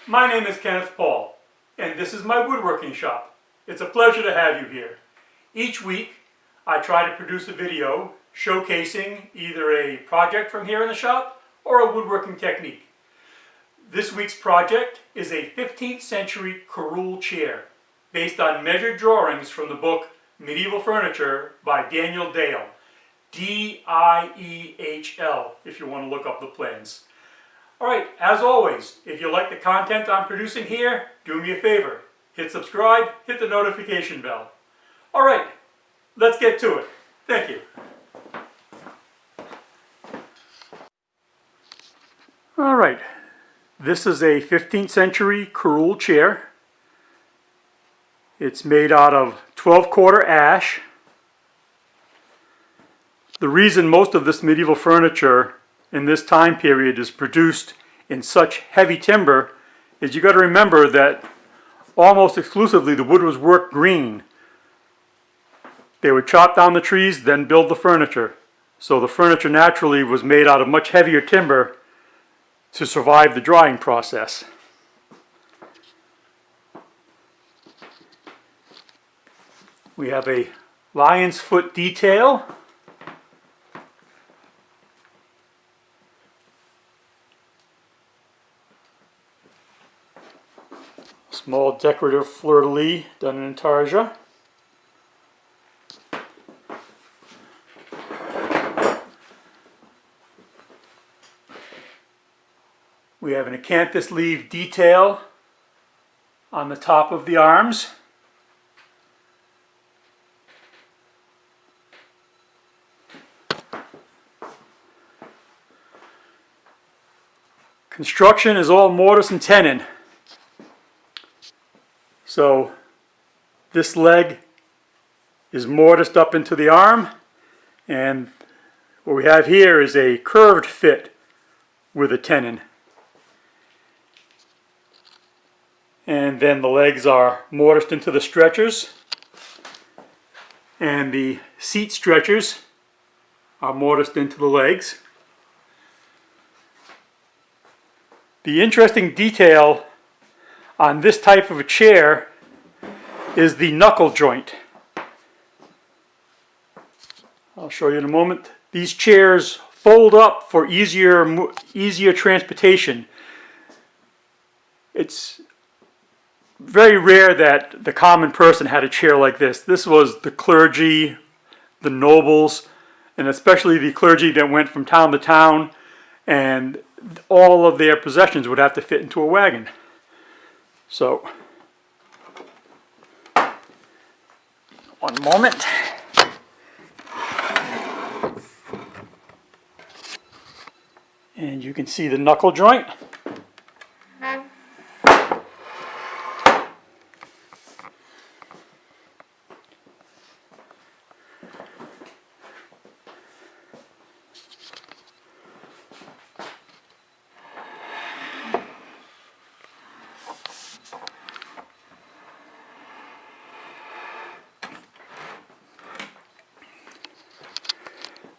My name is Kenneth Paul, and this is my woodworking shop. It's a pleasure to have you here. Each week, I try to produce a video showcasing either a project from here in the shop or a woodworking technique. This week's project is a 15th century curule chair based on measured drawings from the book Medieval Furniture by Daniel Diehl. D-I-E-H-L, if you want to look up the plans. Alright, as always, if you like the content I'm producing here, do me a favor. Hit subscribe, hit the notification bell. Alright, let's get to it. Thank you. Alright, this is a 15th century curule chair. It's made out of 12-quarter ash. The reason most of this medieval furniture in this time period is produced in such heavy timber is you got to remember that almost exclusively the wood was worked green. They would chop down the trees, then build the furniture. So the furniture naturally was made out of much heavier timber to survive the drying process. We have a lion's foot detail. Small decorative fleur-de-lis done in intarsia. We have an acanthus leaf detail on the top of the arms. Construction is all mortise and tenon. So this leg is mortised up into the arm, and what we have here is a curved fit with a tenon. And then the legs are mortised into the stretchers, and the seat stretchers are mortised into the legs. The interesting detail on this type of a chair is the knuckle joint. I'll show you in a moment. These chairs fold up for easier transportation. It's very rare that the common person had a chair like this. This was the clergy, the nobles, and especially the clergy that went from town to town, and all of their possessions would have to fit into a wagon. So, one moment. And you can see the knuckle joint.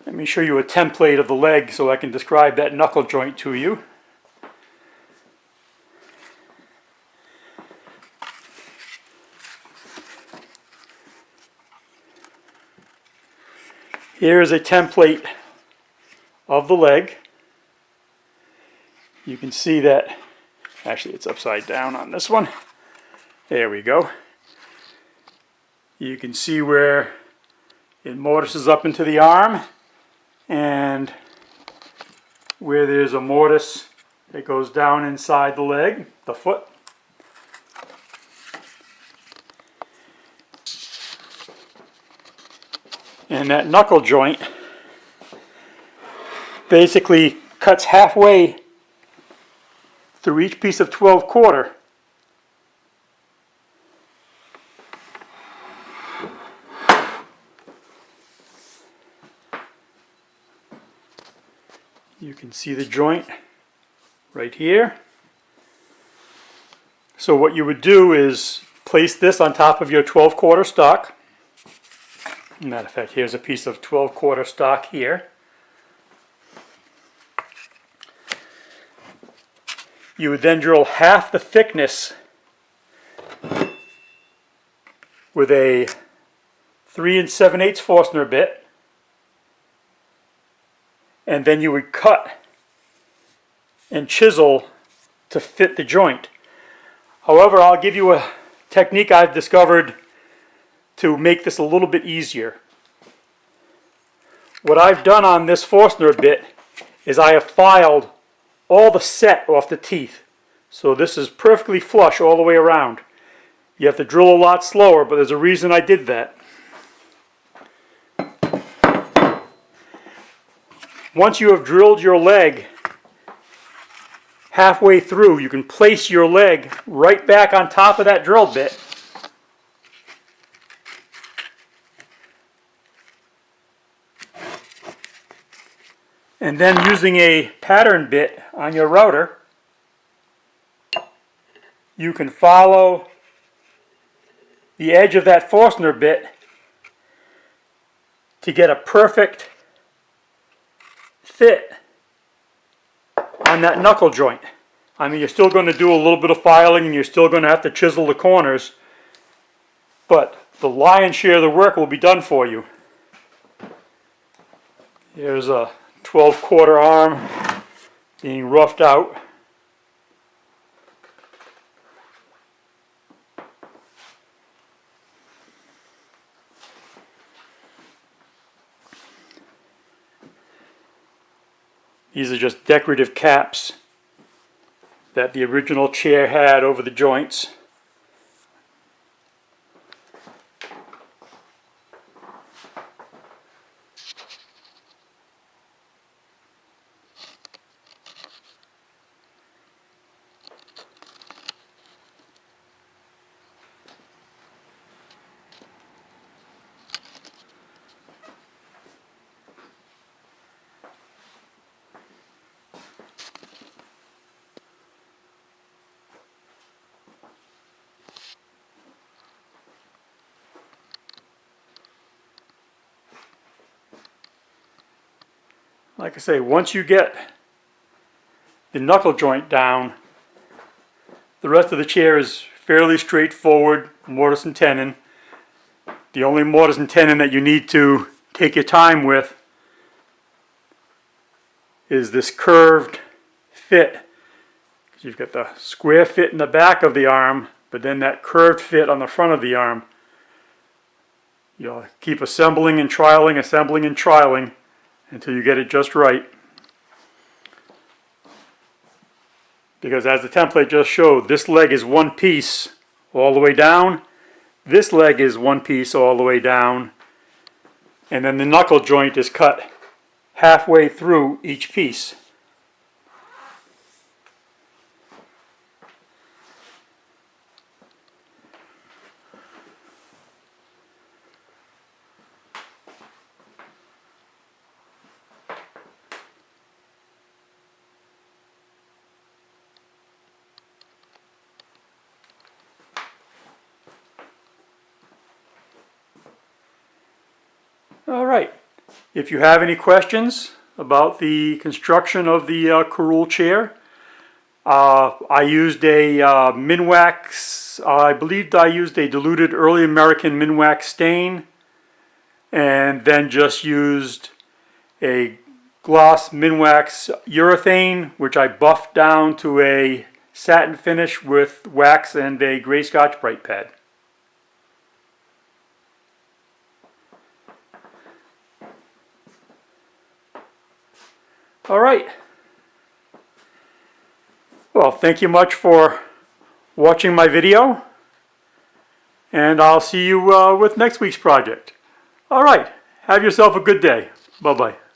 Let me show you a template of the leg so I can describe that knuckle joint to you. Here is a template of the leg. You can see that, actually it's upside down on this one. There we go. You can see where it mortises up into the arm, and where there's a mortise that goes down inside the leg, the foot. And that knuckle joint basically cuts halfway through each piece of 12-quarter. You can see the joint right here. So what you would do is place this on top of your 12-quarter stock. Matter of fact, here's a piece of 12-quarter stock here. You would then drill half the thickness with a 3 7/8 Forstner bit, and then you would cut and chisel to fit the joint. However, I'll give you a technique I've discovered to make this a little bit easier. What I've done on this Forstner bit is I have filed all the set off the teeth. So this is perfectly flush all the way around. You have to drill a lot slower, but there's a reason I did that. Once you have drilled your leg halfway through, you can place your leg right back on top of that drill bit. And then using a pattern bit on your router, you can follow the edge of that Forstner bit to get a perfect fit on that knuckle joint. I mean, you're still going to do a little bit of filing and you're still going to have to chisel the corners, but the lion's share of the work will be done for you. Here's a 12-quarter arm being roughed out. These are just decorative caps that the original chair had over the joints. Like I say, once you get the knuckle joint down, the rest of the chair is fairly straightforward, mortise and tenon. The only mortise and tenon that you need to take your time with is this curved fit. You've got the square fit in the back of the arm, but then that curved fit on the front of the arm. You'll keep assembling and trialing until you get it just right. Because as the template just showed, this leg is one piece all the way down. This leg is one piece all the way down. And then the knuckle joint is cut halfway through each piece. All right, if you have any questions about the construction of the curule chair, I used a Minwax, I believe I used a diluted early American Minwax stain, and then just used a gloss Minwax urethane, which I buffed down to a satin finish with wax and a gray Scotch Brite pad. All right. Well, thank you much for watching my video, and I'll see you with next week's project. All right. Have yourself a good day. Bye-bye.